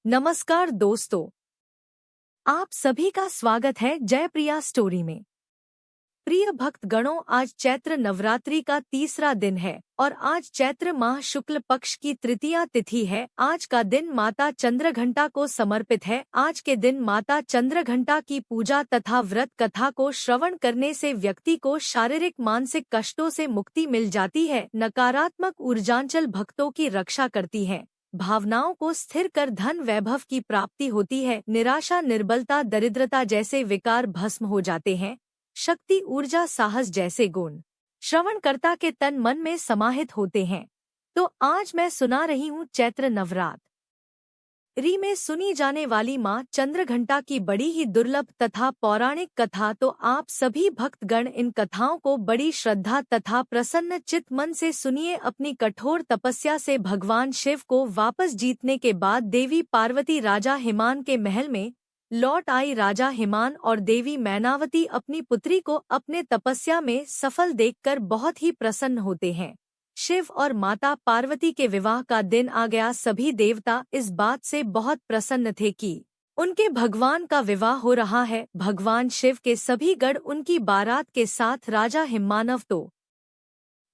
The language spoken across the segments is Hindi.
नमस्कार दोस्तों, आप सभी का स्वागत है जयप्रिया स्टोरी में। प्रिय भक्तगणों, आज चैत्र नवरात्रि का तीसरा दिन है और आज चैत्र माह शुक्ल पक्ष की तृतीया तिथि है। आज का दिन माता चंद्रघंटा को समर्पित है। आज के दिन माता चंद्रघंटा की पूजा तथा व्रत कथा को श्रवण करने से व्यक्ति को शारीरिक मानसिक कष्टों से मुक्ति मिल जाती है। नकारात्मक ऊर्जांचल भक्तों की रक्षा करती है। भावनाओं को स्थिर कर धन वैभव की प्राप्ति होती है। निराशा, निर्बलता, दरिद्रता जैसे विकार भस्म हो जाते हैं। शक्ति, ऊर्जा, साहस जैसे गुण श्रवणकर्ता के तन मन में समाहित होते हैं। तो आज मैं सुना रही हूँ चैत्र नवरात्रि में सुनी जाने वाली माँ चंद्रघंटा की बड़ी ही दुर्लभ तथा पौराणिक कथा। तो आप सभी भक्तगण इन कथाओं को बड़ी श्रद्धा तथा प्रसन्न चित्त मन से सुनिए। अपनी कठोर तपस्या से भगवान शिव को वापस जीतने के बाद देवी पार्वती राजा हिमान के महल में लौट आई। राजा हिमान और देवी मैनावती अपनी पुत्री को अपने तपस्या में सफल देखकर बहुत ही प्रसन्न होते हैं। शिव और माता पार्वती के विवाह का दिन आ गया। सभी देवता इस बात से बहुत प्रसन्न थे कि उनके भगवान का विवाह हो रहा है। भगवान शिव के सभी गण उनकी बारात के साथ राजा हिमानव तो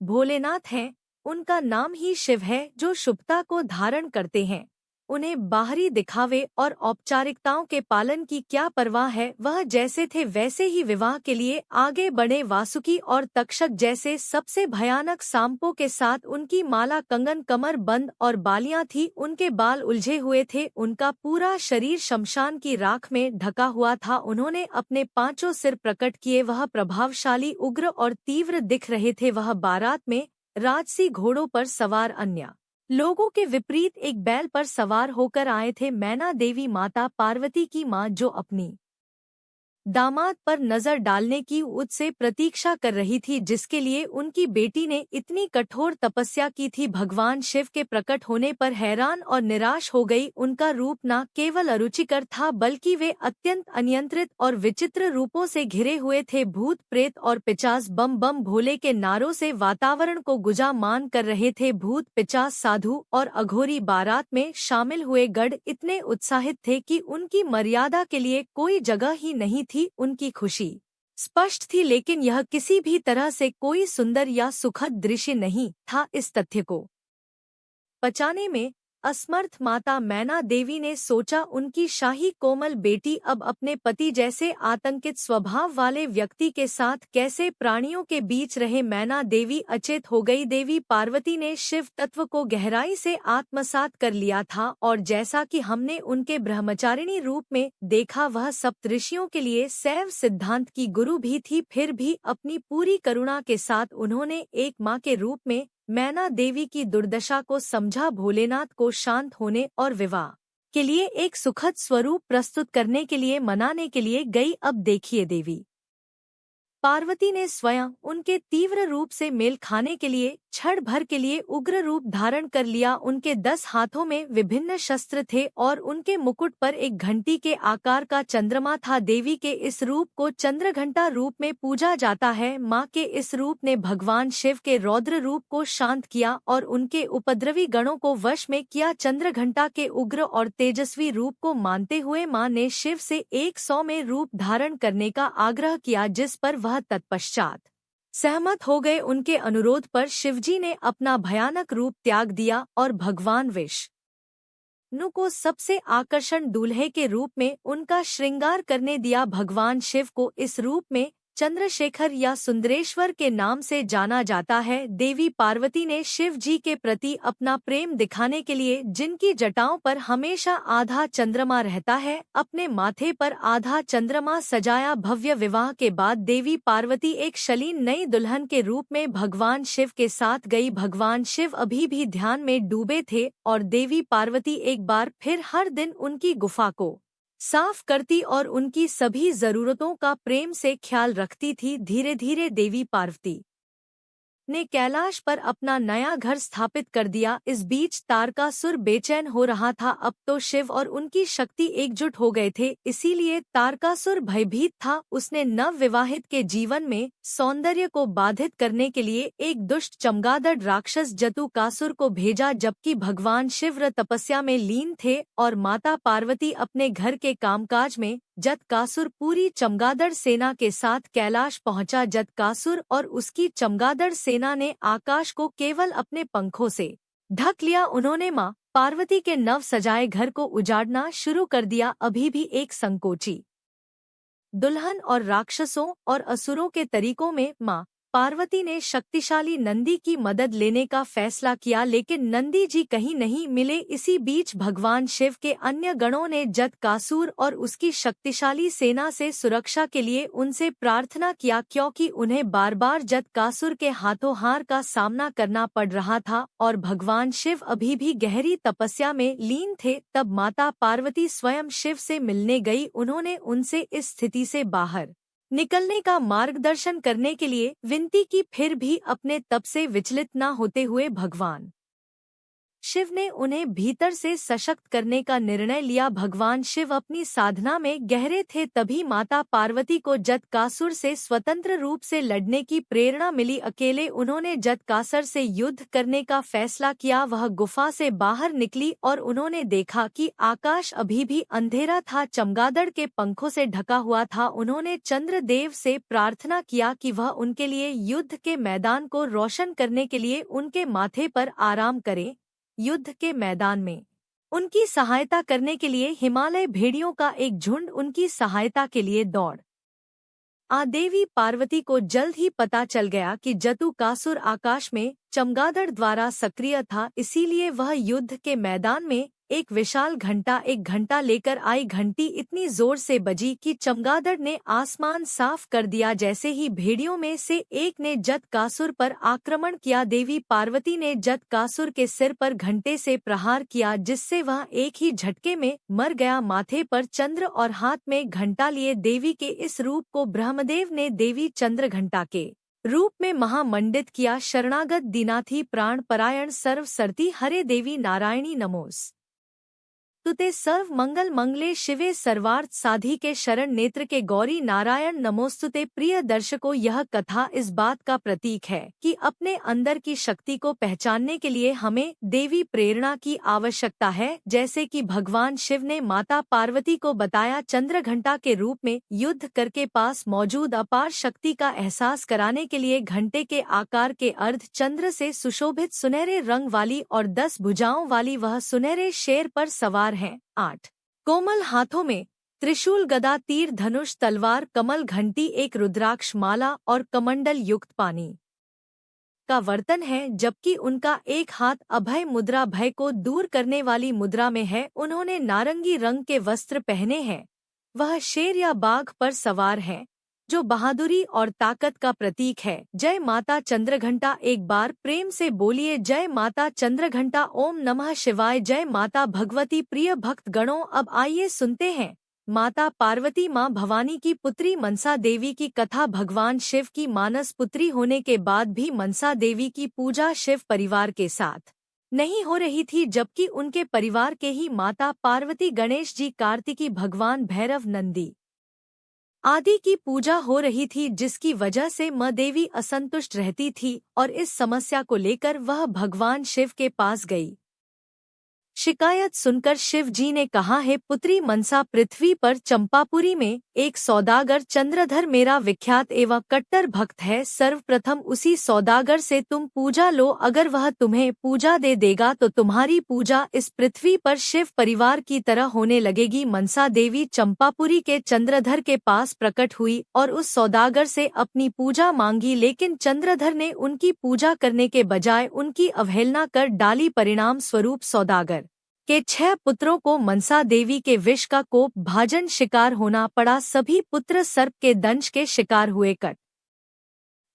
भोलेनाथ हैं, उनका नाम ही शिव है, जो शुभता को धारण करते हैं। उन्हें बाहरी दिखावे और औपचारिकताओं के पालन की क्या परवाह है। वह जैसे थे वैसे ही विवाह के लिए आगे बढ़े। वासुकी और तक्षक जैसे सबसे भयानक सांपों के साथ उनकी माला, कंगन, कमर बंद और बालियां थी। उनके बाल उलझे हुए थे। उनका पूरा शरीर शमशान की राख में ढका हुआ था। उन्होंने अपने पांचों सिर प्रकट किए। वह प्रभावशाली, उग्र और तीव्र दिख रहे थे। वह बारात में राजसी घोड़ों पर सवार अन्य लोगों के विपरीत एक बैल पर सवार होकर आए थे। मैना देवी माता पार्वती की मां, जो अपनी दामाद पर नजर डालने की उससे प्रतीक्षा कर रही थी, जिसके लिए उनकी बेटी ने इतनी कठोर तपस्या की थी। भगवान शिव के प्रकट होने पर हैरान और निराश हो गई। उनका रूप न केवल अरुचिकर था, बल्कि वे अत्यंत अनियंत्रित और विचित्र रूपों से घिरे हुए थे। भूत, प्रेत और पिचास बम बम भोले के नारों से वातावरण को गुंजायमान कर रहे थे। भूत, पिचास, साधु और अघोरी बारात में शामिल हुए गढ़ इतने उत्साहित थे कि उनकी मर्यादा के लिए कोई जगह ही नहीं थी। उनकी खुशी स्पष्ट थी, लेकिन यह किसी भी तरह से कोई सुंदर या सुखद दृश्य नहीं था। इस तथ्य को पचाने में असमर्थ माता मैना देवी ने सोचा, उनकी शाही कोमल बेटी अब अपने पति जैसे आतंकित स्वभाव वाले व्यक्ति के साथ कैसे प्राणियों के बीच रहे। मैना देवी अचेत हो गई। देवी पार्वती ने शिव तत्व को गहराई से आत्मसात कर लिया था और जैसा कि हमने उनके ब्रह्मचारिणी रूप में देखा, वह सप्तऋषियों के लिए शैव सिद्धांत की गुरु भी थी। फिर भी अपनी पूरी करुणा के साथ उन्होंने एक माँ के रूप में मैना देवी की दुर्दशा को समझा। भोलेनाथ को शांत होने और विवाह के लिए एक सुखद स्वरूप प्रस्तुत करने के लिए मनाने के लिए गई। अब देखिए, देवी पार्वती ने स्वयं उनके तीव्र रूप से मेल खाने के लिए क्षण भर के लिए उग्र रूप धारण कर लिया। उनके 10 हाथों में विभिन्न शस्त्र थे और उनके मुकुट पर एक घंटी के आकार का चंद्रमा था। देवी के इस रूप को चंद्रघंटा रूप में पूजा जाता है। माँ के इस रूप ने भगवान शिव के रौद्र रूप को शांत किया और उनके उपद्रवी गणों को वश में किया। चंद्रघंटा के उग्र और तेजस्वी रूप को मानते हुए माँ ने शिव से 100 में रूप धारण करने का आग्रह किया, जिस पर वह तत्पश्चात सहमत हो गए। उनके अनुरोध पर शिवजी ने अपना भयानक रूप त्याग दिया और भगवान विष्णु को सबसे आकर्षण दूल्हे के रूप में उनका श्रृंगार करने दिया। भगवान शिव को इस रूप में चंद्रशेखर या सुंदरेश्वर के नाम से जाना जाता है। देवी पार्वती ने शिव जी के प्रति अपना प्रेम दिखाने के लिए, जिनकी जटाओं पर हमेशा आधा चंद्रमा रहता है, अपने माथे पर आधा चंद्रमा सजाया। भव्य विवाह के बाद देवी पार्वती एक शालीन नई दुल्हन के रूप में भगवान शिव के साथ गई। भगवान शिव अभी भी ध्यान में डूबे थे और देवी पार्वती एक बार फिर हर दिन उनकी गुफा को साफ करती और उनकी सभी जरूरतों का प्रेम से ख्याल रखती थी। धीरे धीरे देवी पार्वती ने कैलाश पर अपना नया घर स्थापित कर दिया। इस बीच तारकासुर बेचैन हो रहा था। अब तो शिव और उनकी शक्ति एकजुट हो गए थे, इसीलिए तारकासुर भयभीत था। उसने नव विवाहित के जीवन में सौंदर्य को बाधित करने के लिए एक दुष्ट चमगादड़ राक्षस जतुकासुर को भेजा, जबकि भगवान शिव तपस्या में लीन थे और माता पार्वती अपने घर के कामकाज में। जतकासुर पूरी चमगादड़ सेना के साथ कैलाश पहुंचा। जतकासुर और उसकी चमगादड़ सेना ने आकाश को केवल अपने पंखों से ढक लिया। उन्होंने मां पार्वती के नव सजाए घर को उजाड़ना शुरू कर दिया। अभी भी एक संकोची दुल्हन और राक्षसों और असुरों के तरीकों में मां पार्वती ने शक्तिशाली नंदी की मदद लेने का फैसला किया, लेकिन नंदी जी कहीं नहीं मिले। इसी बीच भगवान शिव के अन्य गणों ने जतकासुर और उसकी शक्तिशाली सेना से सुरक्षा के लिए उनसे प्रार्थना किया, क्योंकि उन्हें बार बार जतकासुर के हाथों हार का सामना करना पड़ रहा था और भगवान शिव अभी भी गहरी तपस्या में लीन थे। तब माता पार्वती स्वयं शिव से मिलने गई। उन्होंने उनसे इस स्थिति से बाहर निकलने का मार्गदर्शन करने के लिए विनती की, फिर भी अपने तप से विचलित न होते हुए भगवान शिव ने उन्हें भीतर से सशक्त करने का निर्णय लिया। भगवान शिव अपनी साधना में गहरे थे, तभी माता पार्वती को जतकासुर से स्वतंत्र रूप से लड़ने की प्रेरणा मिली। अकेले उन्होंने जतकासुर से युद्ध करने का फैसला किया। वह गुफा से बाहर निकली और उन्होंने देखा कि आकाश अभी भी अंधेरा था, चमगादड़ के पंखों से ढका हुआ था। उन्होंने चंद्रदेव से प्रार्थना किया कि वह उनके लिए युद्ध के मैदान को रोशन करने के लिए उनके माथे पर आराम करें। युद्ध के मैदान में उनकी सहायता करने के लिए हिमालय भेड़ियों का एक झुंड उनकी सहायता के लिए दौड़ देवी पार्वती को जल्द ही पता चल गया कि जतुकासुर आकाश में चमगादड़ द्वारा सक्रिय था, इसीलिए वह युद्ध के मैदान में एक विशाल एक घंटा लेकर आई। घंटी इतनी जोर से बजी कि चमगादड़ ने आसमान साफ कर दिया। जैसे ही भेड़ियों में से एक ने जतकासुर पर आक्रमण किया, देवी पार्वती ने जतकासुर के सिर पर घंटे से प्रहार किया, जिससे वह एक ही झटके में मर गया। माथे पर चंद्र और हाथ में घंटा लिए देवी के इस रूप को ब्रह्मदेव ने देवी चंद्रघंटा के रूप में महामंडित किया। शरणागत दीनाथी प्राण परायण सर्व सरती हरे देवी नारायणी नमोस तुते सर्व मंगल मंगले शिवे सर्वार्थ साधी के शरण नेत्र के गौरी नारायण नमोस्तुते। प्रिय दर्शकों, यह कथा इस बात का प्रतीक है कि अपने अंदर की शक्ति को पहचानने के लिए हमें देवी प्रेरणा की आवश्यकता है। जैसे कि भगवान शिव ने माता पार्वती को बताया, चंद्रघंटा के रूप में युद्ध करके पास मौजूद अपार शक्ति का एहसास कराने के लिए घंटे के आकार के अर्ध चंद्र से सुशोभित सुनहरे रंग वाली और 10 भुजाओं वाली वह सुनहरे शेर पर सवार हैं। 8 कोमल हाथों में त्रिशूल, गदा, तीर, धनुष, तलवार, कमल, घंटी, एक रुद्राक्ष माला और कमंडल युक्त पानी का वर्तन है, जबकि उनका एक हाथ अभय मुद्रा, भय को दूर करने वाली मुद्रा में है। उन्होंने नारंगी रंग के वस्त्र पहने हैं। वह शेर या बाघ पर सवार है, जो बहादुरी और ताकत का प्रतीक है। जय माता चंद्रघंटा, एक बार प्रेम से बोलिए जय माता चंद्रघंटा। ओम नमः शिवाय। जय माता भगवती। प्रिय भक्त गणों, अब आइए सुनते हैं माता पार्वती मां भवानी की पुत्री मनसा देवी की कथा। भगवान शिव की मानस पुत्री होने के बाद भी मनसा देवी की पूजा शिव परिवार के साथ नहीं हो रही थी, जबकि उनके परिवार के ही माता पार्वती, गणेश जी, कार्तिकी, भगवान भैरव, नंदी आदि की पूजा हो रही थी, जिसकी वजह से मां देवी असंतुष्ट रहती थी और इस समस्या को लेकर वह भगवान शिव के पास गई। शिकायत सुनकर शिव जी ने कहा, है पुत्री मनसा, पृथ्वी पर चंपापुरी में एक सौदागर चंद्रधर मेरा विख्यात एवं कट्टर भक्त है। सर्वप्रथम उसी सौदागर से तुम पूजा लो। अगर वह तुम्हें पूजा दे देगा तो तुम्हारी पूजा इस पृथ्वी पर शिव परिवार की तरह होने लगेगी। मनसा देवी चंपापुरी के चंद्रधर के पास प्रकट हुई और उस सौदागर से अपनी पूजा मांगी, लेकिन चंद्रधर ने उनकी पूजा करने के बजाय उनकी अवहेलना कर डाली। परिणाम स्वरूप सौदागर के 6 पुत्रों को मनसा देवी के विष का कोप भाजन शिकार होना पड़ा। सभी पुत्र सर्प के दंश के शिकार हुए। कट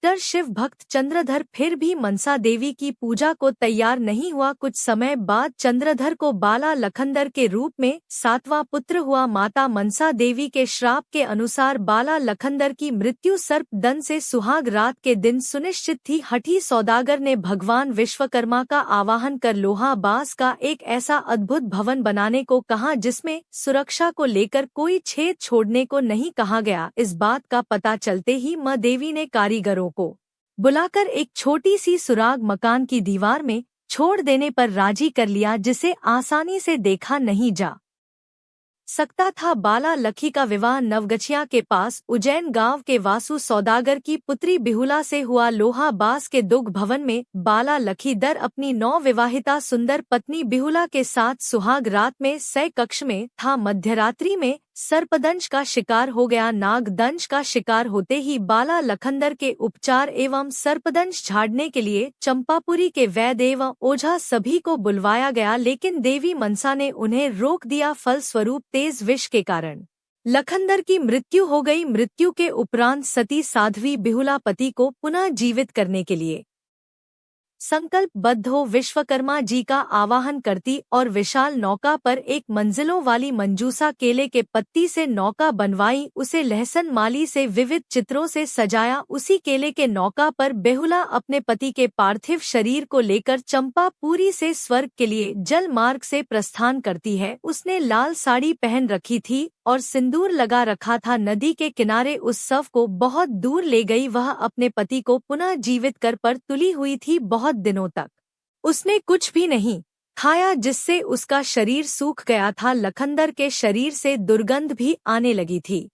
शिव भक्त चंद्रधर फिर भी मनसा देवी की पूजा को तैयार नहीं हुआ। कुछ समय बाद चंद्रधर को बाला लखनदर के रूप में 7वां पुत्र हुआ। माता मनसा देवी के श्राप के अनुसार बाला लखनदर की मृत्यु सर्प दंश से सुहाग रात के दिन सुनिश्चित थी। हठी सौदागर ने भगवान विश्वकर्मा का आवाहन कर लोहा बांस का एक ऐसा अद्भुत भवन बनाने को कहा जिसमें सुरक्षा को लेकर कोई छेद छोड़ने को नहीं कहा गया। इस बात का पता चलते ही मां देवी ने कारीगरों को बुलाकर एक छोटी सी सुराग मकान की दीवार में छोड़ देने पर राजी कर लिया, जिसे आसानी से देखा नहीं जा सकता था। बाला लखी का विवाह नवगछिया के पास उज्जैन गांव के वासु सौदागर की पुत्री बिहुला से हुआ। लोहा बास के दुग भवन में बाला लखीदर अपनी नवविवाहिता सुंदर पत्नी बिहुला के साथ सुहाग रात में सय कक्ष में था। मध्यरात्रि में सर्पदंश का शिकार हो गया। नागदंश का शिकार होते ही बाला लखनदर के उपचार एवं सर्पदंश झाड़ने के लिए चंपापुरी के वैद्य एवं ओझा सभी को बुलवाया गया, लेकिन देवी मनसा ने उन्हें रोक दिया। फलस्वरूप तेज विष के कारण लखनदर की मृत्यु हो गई। मृत्यु के उपरांत सती साध्वी बिहुला पति को पुनः जीवित करने के लिए संकल्पबद्ध हो विश्वकर्मा जी का आवाहन करती और विशाल नौका पर एक मंजिलों वाली मंजूसा केले के पत्ती से नौका बनवाई। उसे लहसन माली से विविध चित्रों से सजाया। उसी केले के नौका पर बेहुला अपने पति के पार्थिव शरीर को लेकर चंपापुरी से स्वर्ग के लिए जल मार्ग से प्रस्थान करती है। उसने लाल साड़ी पहन रखी थी और सिंदूर लगा रखा था। नदी के किनारे उस शव को बहुत दूर ले गई। वह अपने पति को पुनः जीवित कर पर तुली हुई थी। बहुत दिनों तक उसने कुछ भी नहीं खाया, जिससे उसका शरीर सूख गया था। लखनदर के शरीर से दुर्गंध भी आने लगी थी।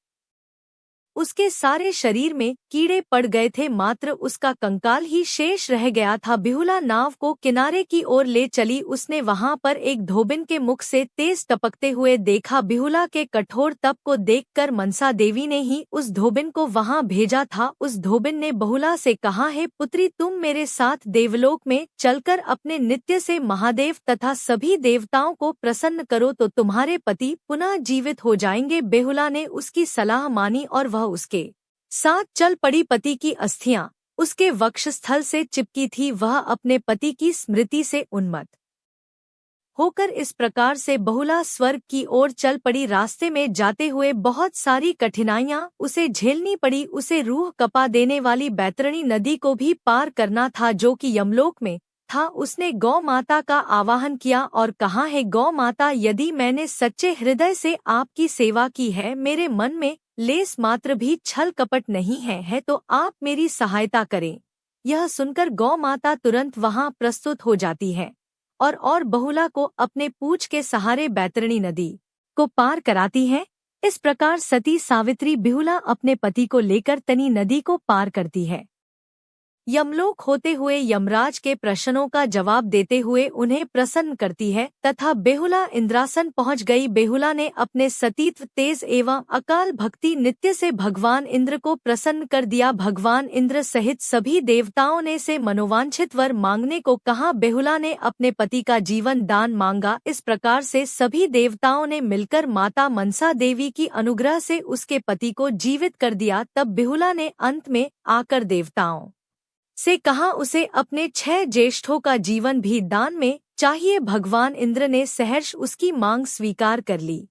उसके सारे शरीर में कीड़े पड़ गए थे, मात्र उसका कंकाल ही शेष रह गया था। बिहुला नाव को किनारे की ओर ले चली। उसने वहां पर एक धोबिन के मुख से तेज टपकते हुए देखा। बिहुला के कठोर तप को देखकर मनसा देवी ने ही उस धोबिन को वहां भेजा था। उस धोबिन ने बहुला से कहा, है पुत्री, तुम मेरे साथ देवलोक में चलकर अपने नित्य से महादेव तथा सभी देवताओं को प्रसन्न करो तो तुम्हारे पति पुनः जीवित हो जाएंगे। बेहुला ने उसकी सलाह मानी और वह उसके साथ चल पड़ी। पति की अस्थियां उसके वक्षस्थल से चिपकी थी। वह अपने पति की स्मृति से उन्मत्त होकर इस प्रकार से बहुला स्वर्ग की ओर चल पड़ी। रास्ते में जाते हुए बहुत सारी कठिनाइयां उसे झेलनी पड़ी। उसे रूह कपा देने वाली बैतरणी नदी को भी पार करना था, जो कि यमलोक में था। उसने गौ माता का आवाहन किया और कहा, है गौ माता, यदि मैंने सच्चे हृदय से आपकी सेवा की है, मेरे मन में लेस मात्र भी छल कपट नहीं है तो आप मेरी सहायता करें। यह सुनकर गौ माता तुरंत वहां प्रस्तुत हो जाती है और बहुला को अपने पूंछ के सहारे बैतरणी नदी को पार कराती है। इस प्रकार सती सावित्री बिहुला अपने पति को लेकर तनी नदी को पार करती है। यमलोक होते हुए यमराज के प्रश्नों का जवाब देते हुए उन्हें प्रसन्न करती है तथा बेहुला इंद्रासन पहुंच गई। बेहुला ने अपने सतीत्व, तेज एवं अकाल भक्ति नित्य से भगवान इंद्र को प्रसन्न कर दिया। भगवान इंद्र सहित सभी देवताओं ने से मनोवांछित वर मांगने को कहा। बेहुला ने अपने पति का जीवन दान मांगा। इस प्रकार से सभी देवताओं ने मिलकर माता मनसा देवी की अनुग्रह से उसके पति को जीवित कर दिया। तब बेहुला ने अंत में आकर देवताओं से कहा, उसे अपने 6 ज्येष्ठों का जीवन भी दान में चाहिए। भगवान इंद्र ने सहर्ष उसकी मांग स्वीकार कर ली।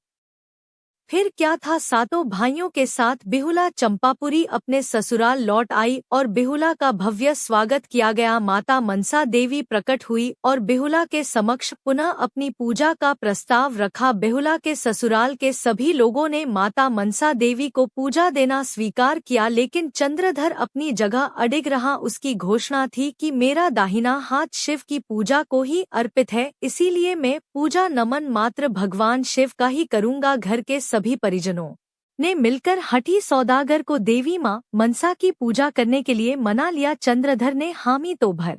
फिर क्या था, सातों भाइयों के साथ बिहुला चंपापुरी अपने ससुराल लौट आई और बिहुला का भव्य स्वागत किया गया। माता मनसा देवी प्रकट हुई और बिहुला के समक्ष पुनः अपनी पूजा का प्रस्ताव रखा। बिहुला के ससुराल के सभी लोगों ने माता मनसा देवी को पूजा देना स्वीकार किया, लेकिन चंद्रधर अपनी जगह अडिग रहा। उसकी घोषणा थी कि मेरा दाहिना हाथ शिव की पूजा को ही अर्पित है, इसीलिए मैं पूजा नमन मात्र भगवान शिव का ही करूंगा। घर के सभी परिजनों ने मिलकर हठी सौदागर को देवी मां मनसा की पूजा करने के लिए मना लिया। चंद्रधर ने हामी तो भर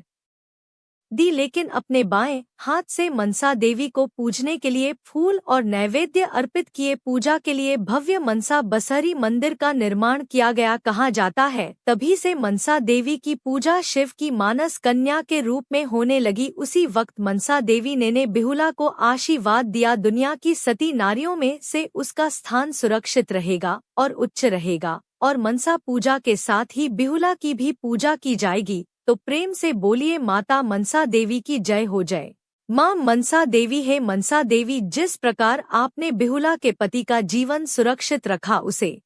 दी, लेकिन अपने बाएं हाथ से मनसा देवी को पूजने के लिए फूल और नैवेद्य अर्पित किए। पूजा के लिए भव्य मनसा बसहरी मंदिर का निर्माण किया गया कहा जाता है। तभी से मनसा देवी की पूजा शिव की मानस कन्या के रूप में होने लगी। उसी वक्त मनसा देवी ने बिहुला को आशीर्वाद दिया, दुनिया की सती नारियों में से उसका स्थान सुरक्षित रहेगा और उच्च रहेगा, और मनसा पूजा के साथ ही बिहुला की भी पूजा की जाएगी। तो प्रेम से बोलिए माता मनसा देवी की जय हो जय। माँ मनसा देवी है मनसा देवी, जिस प्रकार आपने बिहुला के पति का जीवन सुरक्षित रखा, उसे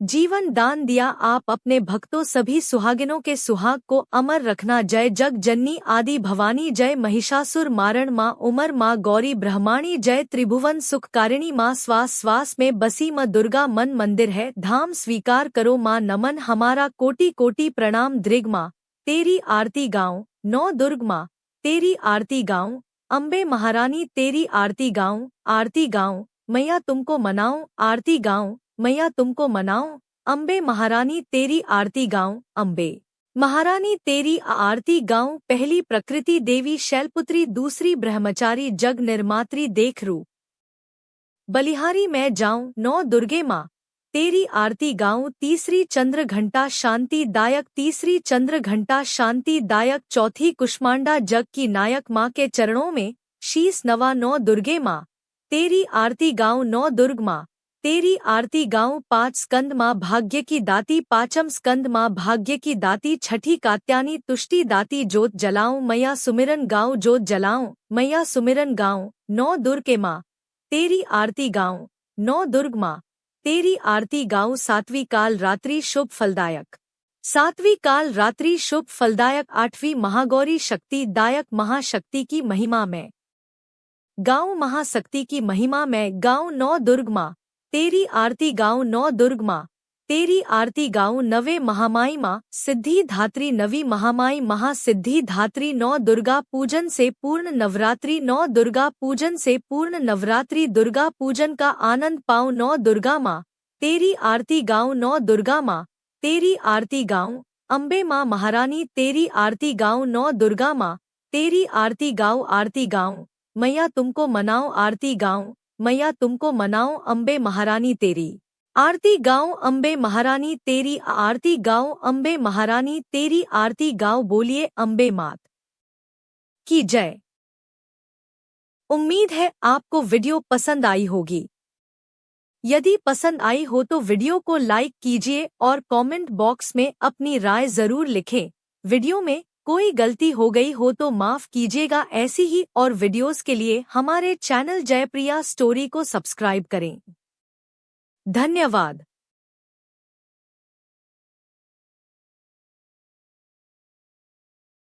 जीवन दान दिया, आप अपने भक्तों सभी सुहागिनों के सुहाग को अमर रखना। जय जग जननी आदि भवानी, जय महिषासुर मारण माँ उमर माँ गौरी ब्रह्माणी, जय त्रिभुवन सुखकारिणी माँ। श्वास श्वास में बसी माँ दुर्गा, मन मंदिर है धाम, स्वीकार करो माँ नमन हमारा, कोटि कोटि प्रणाम। दृग माँ तेरी आरती गाऊं, नौ दुर्ग माँ तेरी आरती गाऊं, अम्बे महारानी तेरी आरती गाऊं, आरती गाऊं मैया तुमको मनाऊं, आरती गाऊं मैया तुमको मनाऊं, अम्बे महारानी तेरी आरती गाऊं, अम्बे महारानी तेरी आरती गाऊं। पहली प्रकृति देवी शैलपुत्री, दूसरी ब्रह्मचारी जग निर्मात्री, देख रूप बलिहारी मैं जाऊं, नौ दुर्गे माँ तेरी आरती गाऊं, तीसरी चंद्र घंटा शांति दायक, तीसरी चंद्र घंटा शांति दायक, चौथी कुष्मांडा जग की नायक माँ के चरणों में शीस नवा। नौ दुर्गे माँ तेरी आरती गाऊं, नौ दुर्ग माँ तेरी आरती गाऊं, पाँच स्कंद माँ भाग्य की दाती, पाँचम स्कंद माँ भाग्य की दाती, छठी कात्यानी तुष्टि दाती, जोत जलाऊं मैया सुमिरन गाऊं, जोत जलाऊं मैया सुमिरन गाऊं। नौ दुर्गे माँ तेरी आरती गाऊं, नौ दुर्ग माँ तेरी आरती गाऊं, सातवीं काल रात्रि शुभ फलदायक, सातवीं काल रात्रि शुभ फलदायक, आठवीं महागौरी शक्ति दायक, महाशक्ति की महिमा में गाऊं, महाशक्ति की महिमा में गाऊं। नौ दुर्ग माँ तेरी आरती गाऊं, नौ दुर्ग माँ तेरी आरती गाऊं, नवे महामाई माँ सिद्धि धात्री, नवी महामाई महासिद्धि धात्री। नौ दुर्गा पूजन से पूर्ण नवरात्रि, नौ दुर्गा पूजन से पूर्ण नवरात्रि, दुर्गा पूजन का आनंद पाऊं। नौ दुर्गा माँ तेरी आरती गाऊं, नौ दुर्गा माँ तेरी आरती गाऊं, अम्बे माँ महारानी तेरी आरती गाऊं, नौ दुर्गा माँ तेरी आरती गाऊं, आरती गाऊं मैया तुमको मनाऊं, आरती गाऊं मैया तुमको मनाऊं, अम्बे महारानी तेरी आरती गाऊं, अम्बे महारानी तेरी आरती गाऊं, अम्बे महारानी तेरी आरती गाऊं। बोलिए अम्बे मात की जय। उम्मीद है आपको वीडियो पसंद आई होगी। यदि पसंद आई हो तो वीडियो को लाइक कीजिए और कमेंट बॉक्स में अपनी राय जरूर लिखें। वीडियो में कोई गलती हो गई हो तो माफ कीजिएगा। ऐसी ही और वीडियोस के लिए हमारे चैनल जयप्रिया स्टोरी को सब्सक्राइब करें। धन्यवाद।